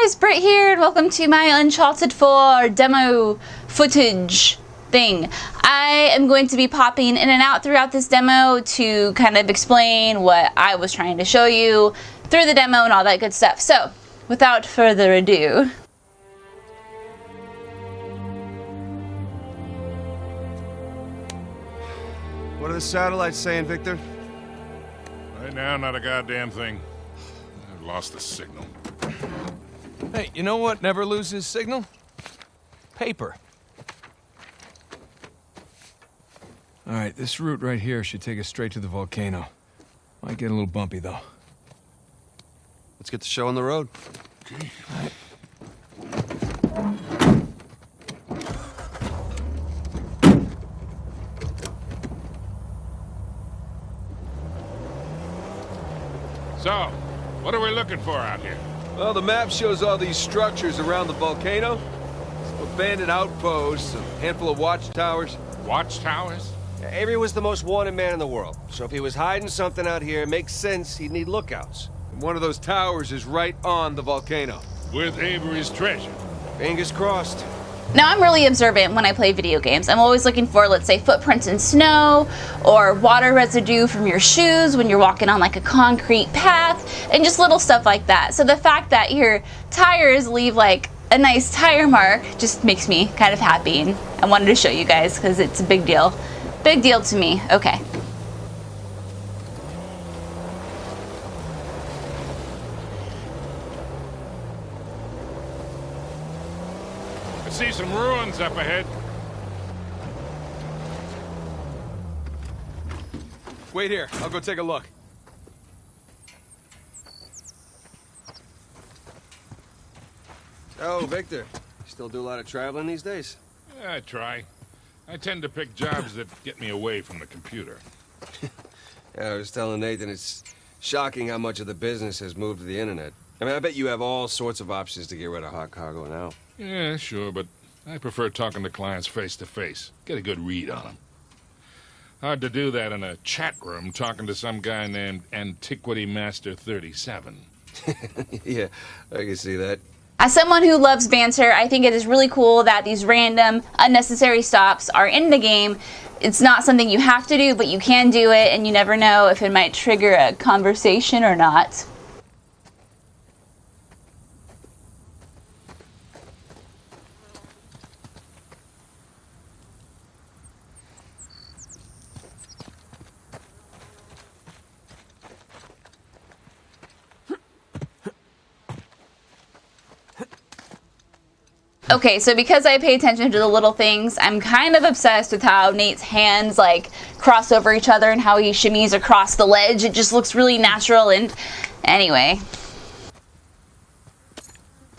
guys, Britt here, and welcome to my Uncharted 4 demo footage thing. I am going to be popping in and out throughout this demo to kind of explain what I was trying to show you through the demo and all that good stuff. So, without further ado. What are the satellites saying, Victor? Right now, not a goddamn thing. I've lost the signal. Hey, you know what never loses signal? Paper. Alright, this route right here should take us straight to the volcano. Might get a little bumpy, though. Let's get the show on the road. Okay. So, what are we looking for out here? Well, the map shows all these structures around the volcano. Some abandoned outposts, a handful of watchtowers. Watchtowers? Avery was the most wanted man in the world, so if he was hiding something out here, it makes sense he'd need lookouts. And one of those towers is right on the volcano. With Avery's treasure. Fingers crossed. Now, I'm really observant when I play video games. I'm always looking for, let's say, footprints in snow, or water residue from your shoes when you're walking on like a concrete path, and just little stuff like that. So the fact that your tires leave like a nice tire mark just makes me kind of happy, and I wanted to show you guys because it's a big deal. Big deal to me. Okay. I see some ruins up ahead. Wait here, I'll go take a look. Oh, Victor, you still do a lot of traveling these days? I try. I tend to pick jobs that get me away from the computer. Yeah, I was telling Nathan, it's shocking how much of the business has moved to the internet. I mean, I bet you have all sorts of options to get rid of hot cargo now. Yeah, sure, but I prefer talking to clients face to face. Get a good read on them. Hard to do that in a chat room talking to some guy named Antiquity Master 37. Yeah, I can see that. As someone who loves banter, I think it is really cool that these random, unnecessary stops are in the game. It's not something you have to do, but you can do it, and you never know if it might trigger a conversation or not. Okay, so because I pay attention to the little things, I'm kind of obsessed with how Nate's hands like cross over each other and how he shimmies across the ledge. It just looks really natural, and anyway.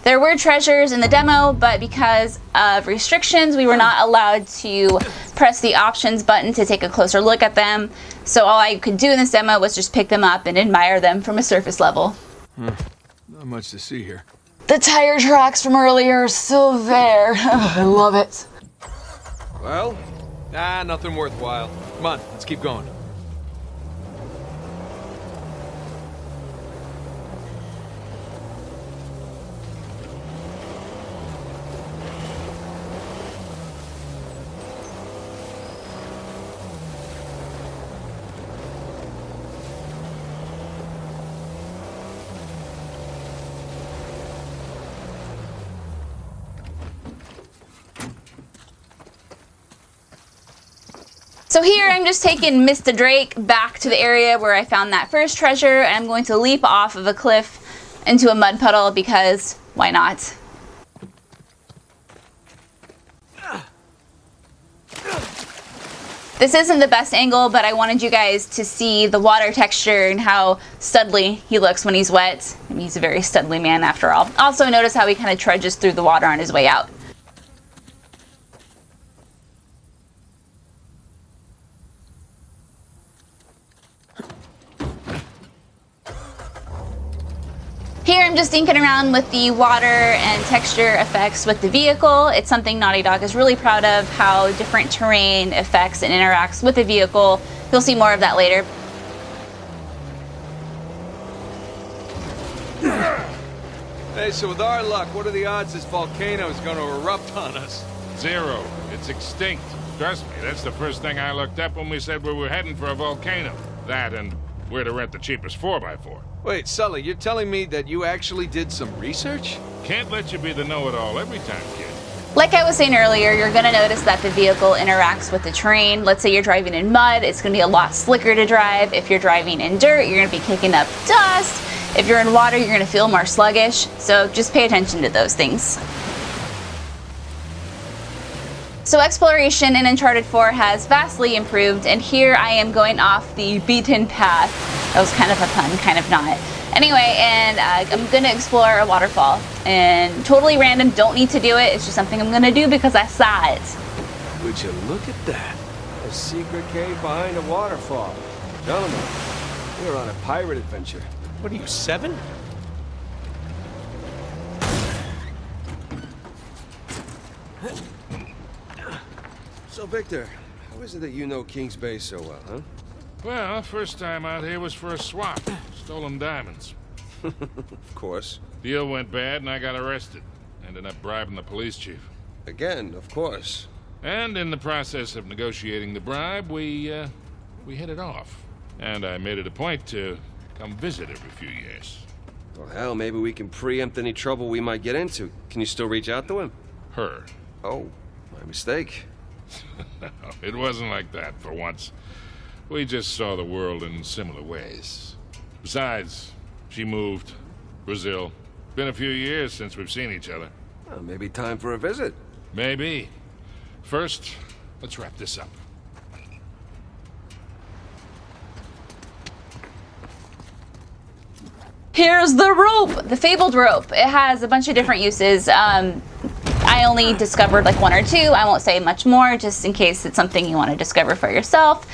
There were treasures in the demo, but because of restrictions, we were not allowed to press the options button to take a closer look at them. So all I could do in this demo was just pick them up and admire them from a surface level. Not much to see here. The tire tracks from earlier are still there. I love it. Well, Nothing worthwhile. Come on, let's keep going. So here I'm just taking Mr. Drake back to the area where I found that first treasure, and I'm going to leap off of a cliff into a mud puddle because why not? This isn't the best angle, but I wanted you guys to see the water texture and how studly he looks when he's wet. I mean, he's a very studly man after all. Also notice how he kind of trudges through the water on his way out. Here I'm just dinking around with the water and texture effects with the vehicle. It's something Naughty Dog is really proud of, how different terrain affects and interacts with the vehicle. You'll see more of that later. Hey, so with our luck, what are the odds this volcano is going to erupt on us? 0. It's extinct. Trust me, that's the first thing I looked up when we said we were heading for a volcano. That and where to rent the cheapest 4x4. Wait, Sully, you're telling me that you actually did some research? Can't let you be the know-it-all every time, kid. Like I was saying earlier, you're going to notice that the vehicle interacts with the terrain. Let's say you're driving in mud, it's going to be a lot slicker to drive. If you're driving in dirt, you're going to be kicking up dust. If you're in water, you're going to feel more sluggish. So just pay attention to those things. So exploration in Uncharted 4 has vastly improved, and here I am going off the beaten path. That was kind of a pun, kind of not. Anyway, and I'm going to explore a waterfall. And totally random, don't need to do it. It's just something I'm going to do because I saw it. Would you look at that? A secret cave behind a waterfall. Gentlemen, we're on a pirate adventure. What are you, 7? So, Victor, how is it that you know King's Bay so well, huh? Well, first time out here was for a swap. Stolen diamonds. Of course. Deal went bad and I got arrested. Ended up bribing the police chief. Again, of course. And in the process of negotiating the bribe, we hit it off. And I made it a point to come visit every few years. Well, hell, maybe we can preempt any trouble we might get into. Can you still reach out to him? Her. Oh, my mistake. No, it wasn't like that for once. We just saw the world in similar ways. Besides, she moved. Brazil. Been a few years since we've seen each other. Well, maybe time for a visit. Maybe. First, let's wrap this up. Here's the rope, the fabled rope. It has a bunch of different uses. I only discovered like 1 or 2. I won't say much more just in case it's something you want to discover for yourself.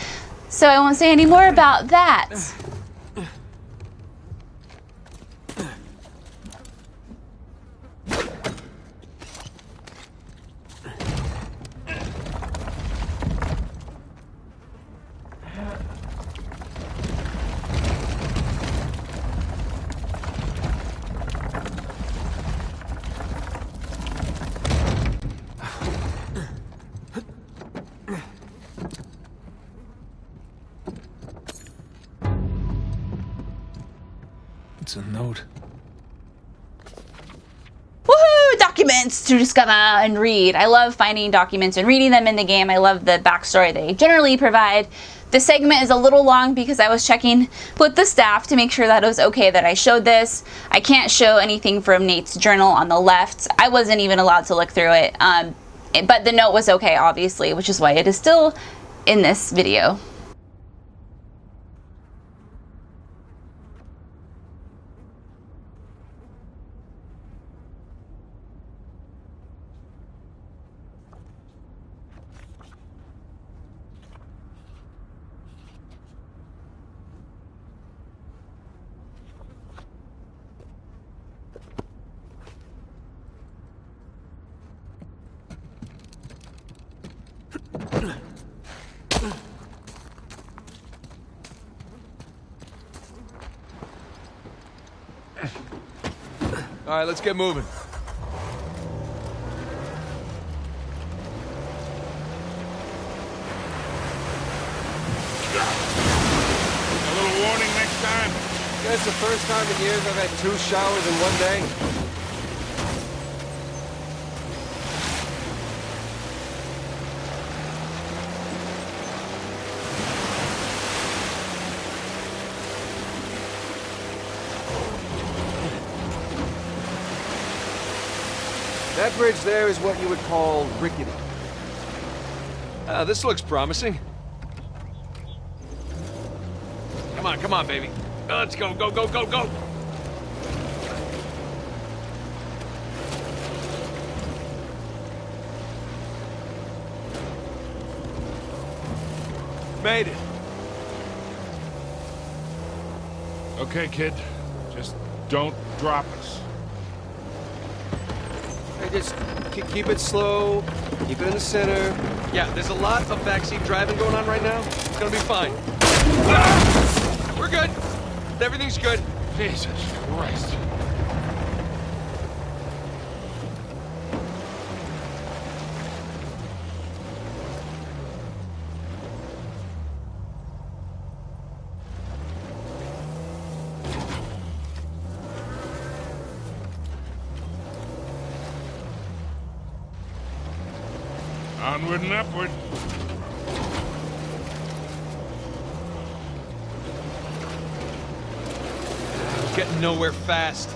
So I won't say any more about that. It's a note. Woohoo! Documents to discover and read. I love finding documents and reading them in the game. I love the backstory they generally provide. This segment is a little long because I was checking with the staff to make sure that it was okay that I showed this. I can't show anything from Nate's journal on the left. I wasn't even allowed to look through it. But the note was okay, obviously, which is why it is still in this video. All right, let's get moving. A little warning next time. Guess the first time in years I've had 2 showers in one day. That bridge there is what you would call rickety. This looks promising. Come on, baby. Let's go, go, go, go, go! Made it. Okay, kid. Just don't drop us. Hey, just keep it slow, keep it in the center. Yeah, there's a lot of backseat driving going on right now. It's gonna be fine. Ah! We're good. Everything's good. Jesus Christ. Onward and upward. Getting nowhere fast.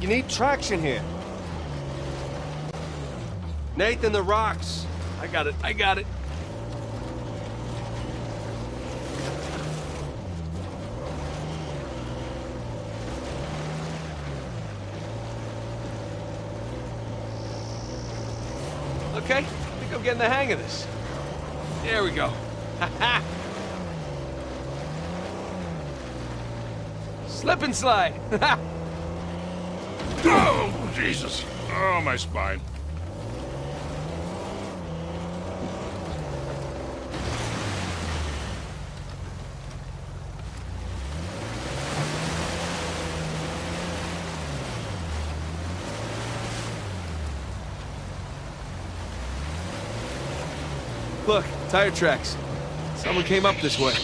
You need traction here. Nathan, the rocks. I got it. I got it. Okay, I think I'm getting the hang of this. There we go. Ha-ha! Slip and slide. Oh, Jesus. Oh, my spine. Look, tire tracks. Someone came up this way.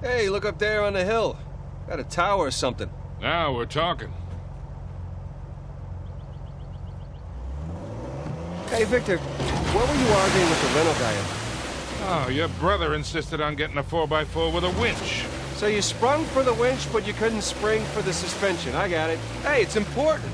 Hey, look up there on the hill. Got a tower or something. Now we're talking. Hey, Victor, what were you arguing with the rental guy about? Oh, your brother insisted on getting a 4x4 with a winch. So you sprung for the winch, but you couldn't spring for the suspension. I got it. Hey, it's important.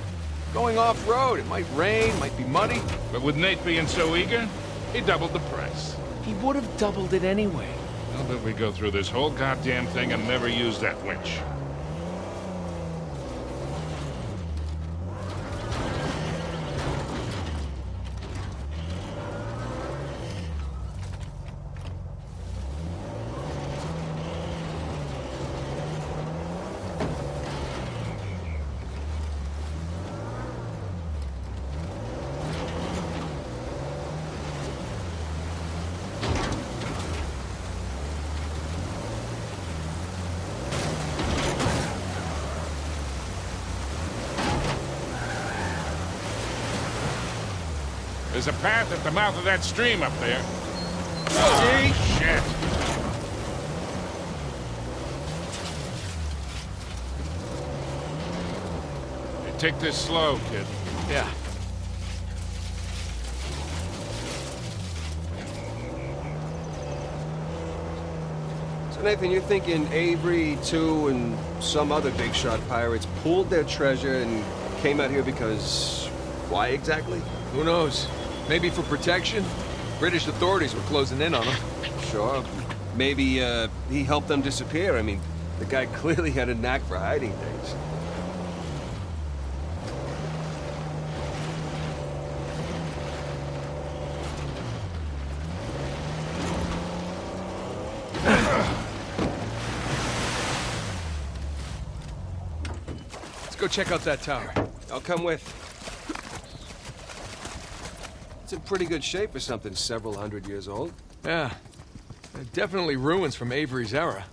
Going off-road, it might rain, might be muddy. But with Nate being so eager, he doubled the price. He would have doubled it anyway. How did we go through this whole goddamn thing and never use that winch? There's a path at the mouth of that stream up there. Oh, shit. Hey, take this slow, kid. Yeah. So, Nathan, you're thinking Avery, Tu, and some other big shot pirates pooled their treasure and came out here because... why exactly? Who knows? Maybe for protection? British authorities were closing in on him. Sure. Maybe, he helped them disappear. I mean, the guy clearly had a knack for hiding things. Let's go check out that tower. I'll come with. It's in pretty good shape for something several hundred years old. Yeah. Definitely ruins from Avery's era.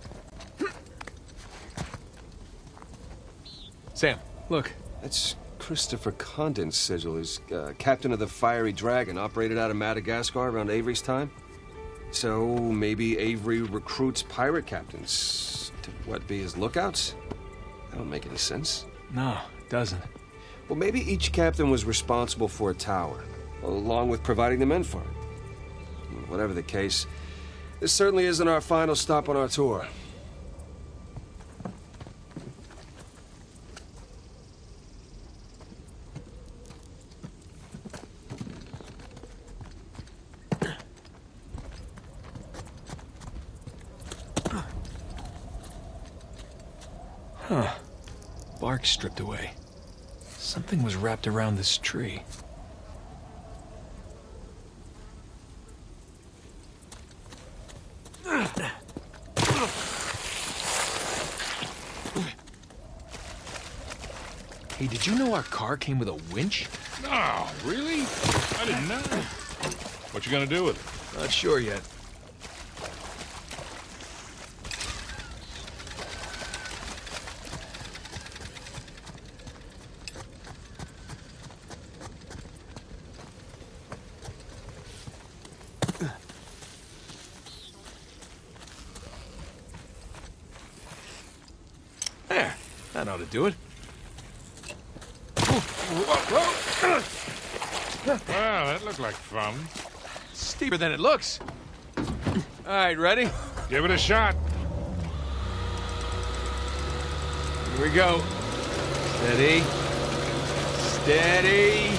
Sam, look. That's Christopher Condon's sigil. He's captain of the Fiery Dragon, operated out of Madagascar around Avery's time. So maybe Avery recruits pirate captains to, what, be his lookouts? That don't make any sense. No, it doesn't. Well, maybe each captain was responsible for a tower, along with providing the men for it. Whatever the case, this certainly isn't our final stop on our tour. Huh. Bark stripped away. Something was wrapped around this tree. Hey, did you know our car came with a winch? No, really? I didn't know. What you gonna do with it? Not sure yet. how to do it. Well, that looked like fun. Steeper than it looks. All right, ready? Give it a shot. Here we go. Steady. Steady.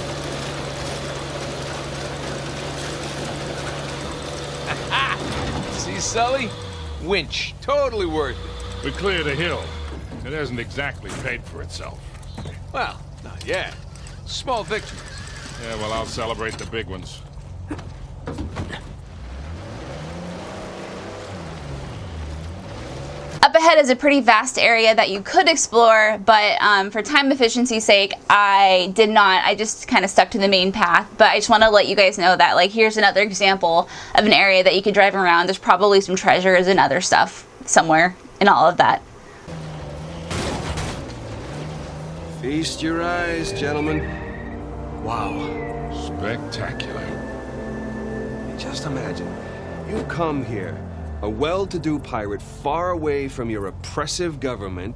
See, Sully? Winch. Totally worth it. We cleared a hill. It hasn't exactly paid for itself. Well, not yet. Small victories. Yeah, well, I'll celebrate the big ones. Up ahead is a pretty vast area that you could explore, but for time efficiency's sake, I did not. I just kind of stuck to the main path. But I just want to let you guys know that, like, here's another example of an area that you could drive around. There's probably some treasures and other stuff somewhere in all of that. Feast your eyes, gentlemen. Wow. Spectacular. Just imagine, you come here, a well-to-do pirate far away from your oppressive government.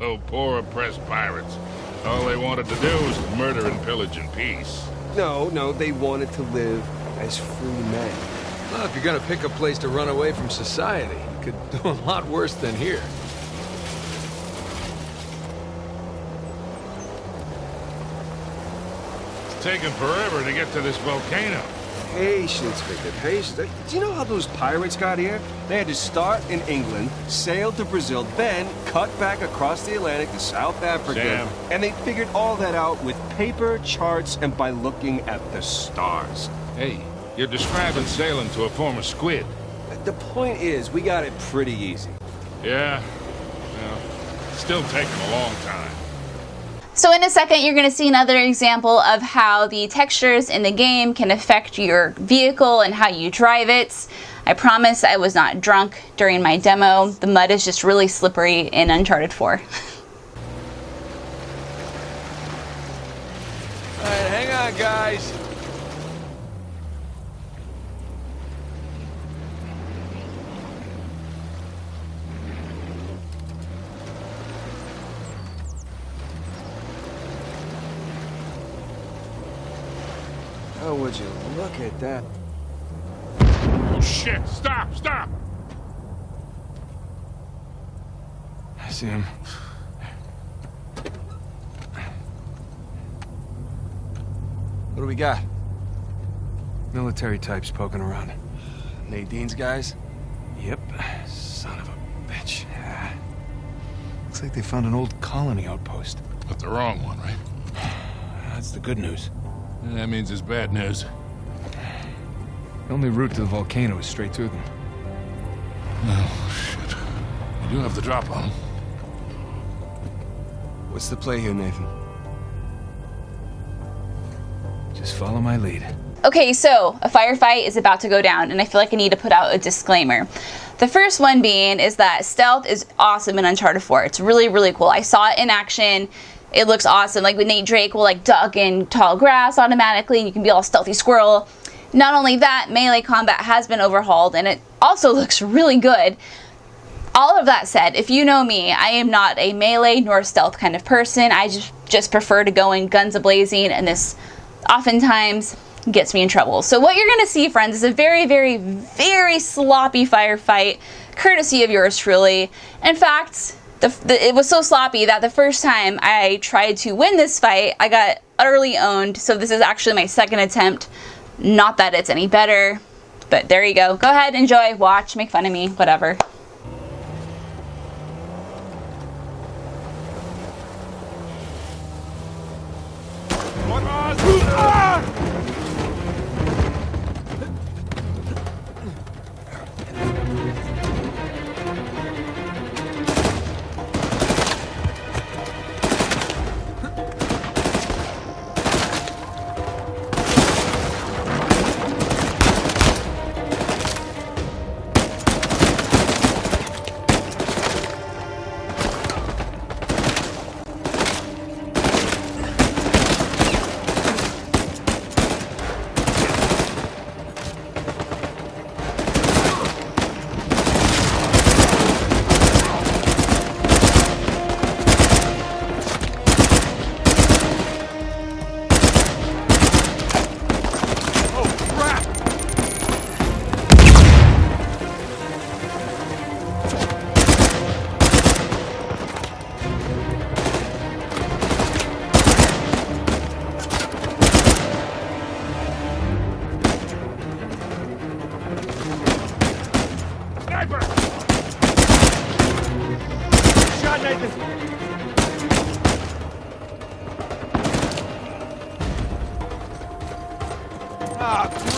Oh, poor oppressed pirates. All they wanted to do was to murder and pillage in peace. No, they wanted to live as free men. Well, if you're gonna pick a place to run away from society, you could do a lot worse than here. It's taken forever to get to this volcano. Patience, Victor, patience. Do you know how those pirates got here? They had to start in England, sail to Brazil, then cut back across the Atlantic to South Africa. Sam. And they figured all that out with paper, charts, and by looking at the stars. Hey, you're describing sailing to a former squid. The point is, we got it pretty easy. Yeah. Well, still taking a long time. So in a second, you're going to see another example of how the textures in the game can affect your vehicle and how you drive it. I promise I was not drunk during my demo. The mud is just really slippery in Uncharted 4. All right, hang on, guys. Oh, would you look at that? Oh, shit! Stop! Stop! I see him. What do we got? Military types poking around. Nadine's guys? Yep. Son of a bitch. Looks like they found an old colony outpost. But the wrong one, right? That's the good news. That means it's bad news. The only route to the volcano is straight through them. Oh, shit. You do have the drop on them. What's the play here, Nathan? Just follow my lead. Okay, so a firefight is about to go down, and I feel like I need to put out a disclaimer. The first one being is that stealth is awesome in Uncharted 4. It's really, really cool. I saw it in action. It looks awesome. Like when Nate Drake will like duck in tall grass automatically, and you can be all stealthy squirrel. Not only that, melee combat has been overhauled, and it also looks really good. All of that said, if you know me, I am not a melee nor stealth kind of person. I just prefer to go in guns a-blazing, and this oftentimes gets me in trouble. So what you're gonna see, friends, is a very, very, very sloppy firefight, courtesy of yours truly. In fact, it was so sloppy that the first time I tried to win this fight, I got utterly owned. So this is actually my second attempt. Not that it's any better, but there you go. Go ahead, enjoy, watch, make fun of me, whatever.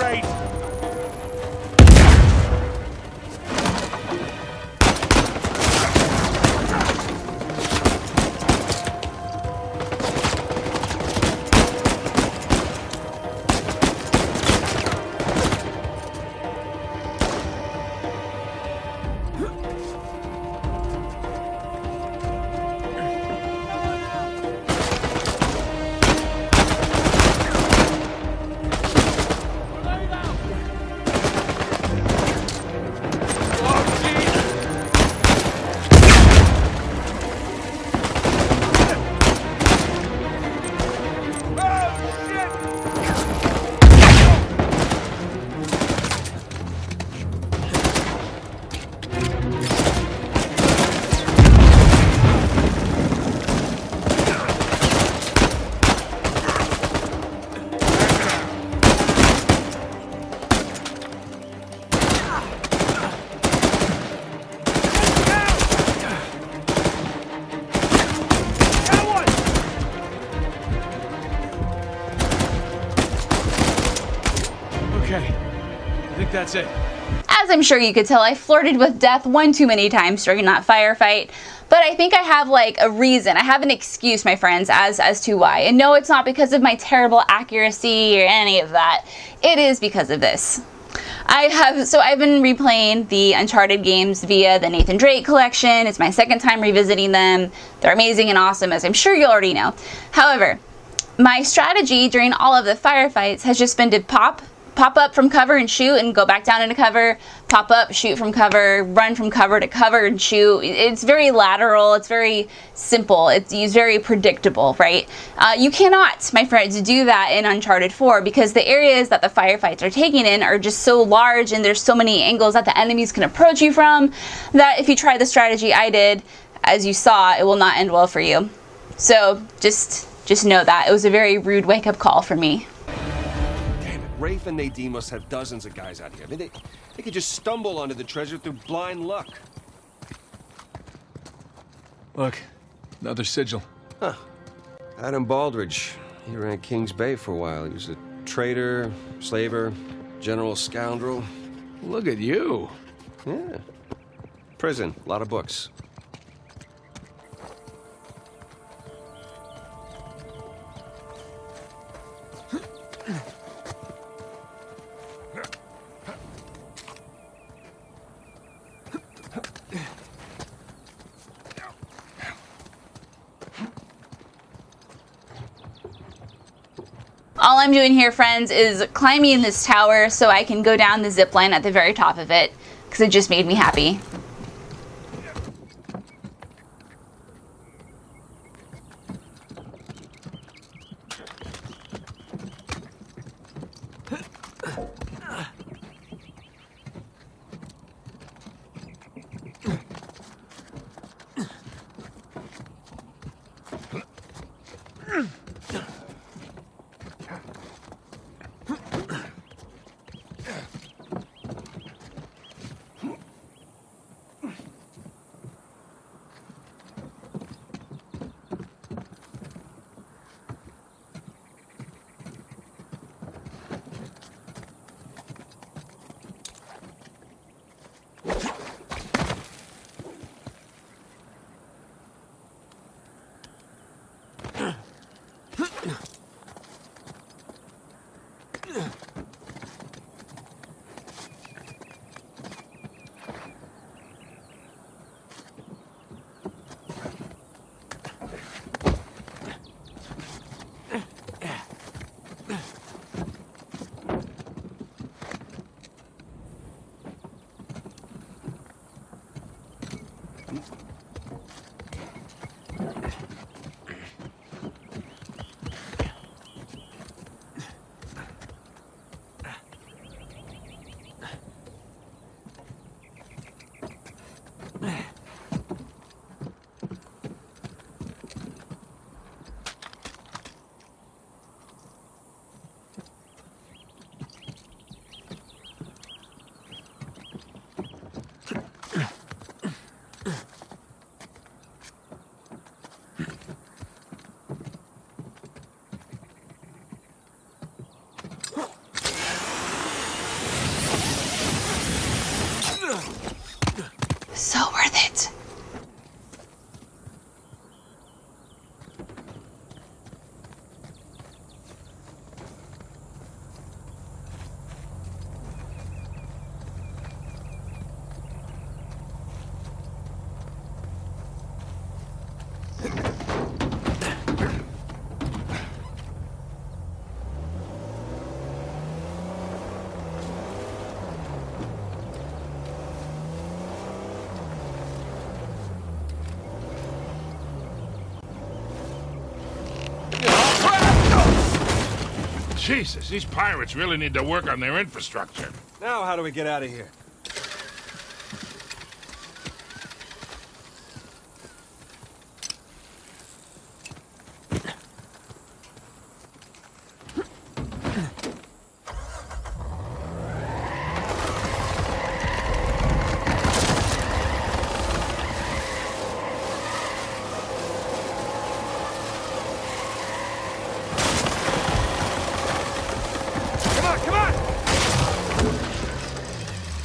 straight. Okay, I think that's it. As I'm sure you could tell, I flirted with death one too many times during that firefight, but I think I have like a reason. I have an excuse, my friends, as to why. And no, it's not because of my terrible accuracy or any of that. It is because of this. I've been replaying the Uncharted games via the Nathan Drake collection. It's my second time revisiting them. They're amazing and awesome, as I'm sure you already know. However, my strategy during all of the firefights has just been to pop up from cover and shoot and go back down into cover, pop up, shoot from cover, run from cover to cover and shoot. It's very lateral, it's very simple, it's very predictable, right? You cannot, my friends, do that in Uncharted 4 because the areas that the firefights are taking in are just so large and there's so many angles that the enemies can approach you from that if you try the strategy I did, as you saw, it will not end well for you. So just know that. It was a very rude wake-up call for me. Rafe and Nadine must have dozens of guys out here. I mean, they could just stumble onto the treasure through blind luck. Look, another sigil. Huh. Adam Baldridge. He ran Kings Bay for a while. He was a traitor, slaver, general scoundrel. Look at you. Yeah. Prison. A lot of books. All I'm doing here, friends, is climbing this tower so I can go down the zip line at the very top of it, because it just made me happy. Jesus, these pirates really need to work on their infrastructure. Now how do we get out of here?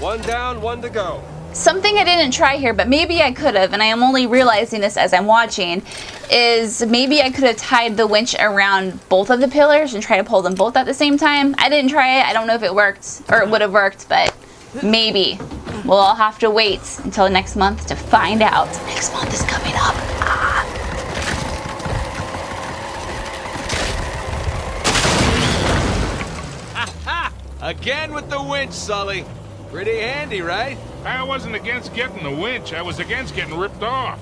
One down, one to go. Something I didn't try here, but maybe I could have, and I am only realizing this as I'm watching, is maybe I could have tied the winch around both of the pillars and try to pull them both at the same time. I didn't try it. I don't know if it worked, or it would have worked, but maybe. We'll all have to wait until next month to find out. Next month is coming up. Again with the winch, Sully. Pretty handy, right? I wasn't against getting the winch. I was against getting ripped off.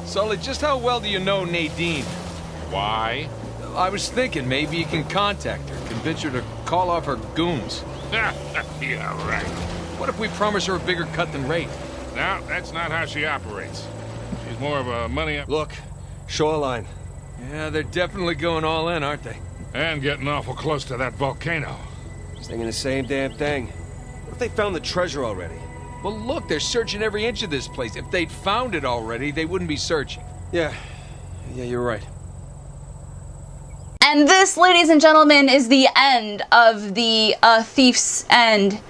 Sully, just how well do you know Nadine? Why? I was thinking maybe you can contact her, convince her to call off her goons. Yeah, right. What if we promise her a bigger cut than Rafe? No, that's not how she operates. She's more of a money up Look, shoreline. Yeah, they're definitely going all in, aren't they? and getting awful close to that volcano. Just thinking the same damn thing. What if they found the treasure already? Well, look, they're searching every inch of this place. If they'd found it already, they wouldn't be searching. Yeah, you're right. And this, ladies and gentlemen, is the end of the Thief's End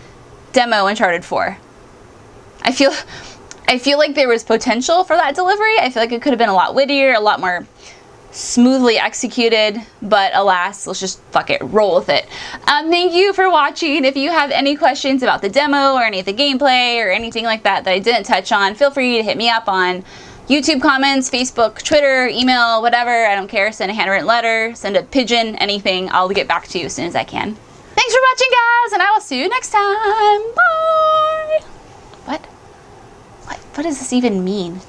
demo Uncharted 4. I feel like there was potential for that delivery. I feel like it could have been a lot wittier, a lot more smoothly executed, but alas, let's just fuck it, roll with it. Thank you for watching. If you have any questions about the demo or any of the gameplay or anything like that that I didn't touch on, feel free to hit me up on YouTube comments, Facebook, Twitter, email, whatever. I don't care. Send a handwritten letter, send a pigeon, anything. I'll get back to you as soon as I can. Thanks for watching, guys, and I will see you next time. Bye! What does this even mean?